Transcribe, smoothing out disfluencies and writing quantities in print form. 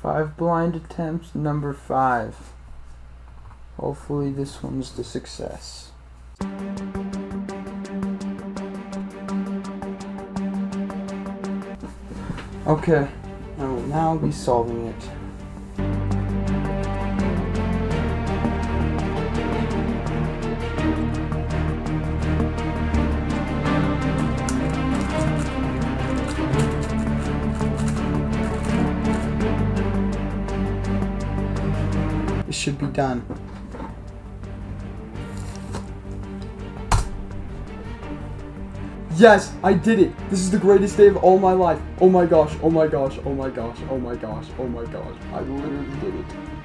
5 blind attempts, number 5. Hopefully this one's the success. Okay, I will now be solving it. It should be done. Yes, I did it! This is the greatest day of all my life. Oh my gosh, oh my gosh, oh my gosh, oh my gosh, oh my gosh. I literally did it.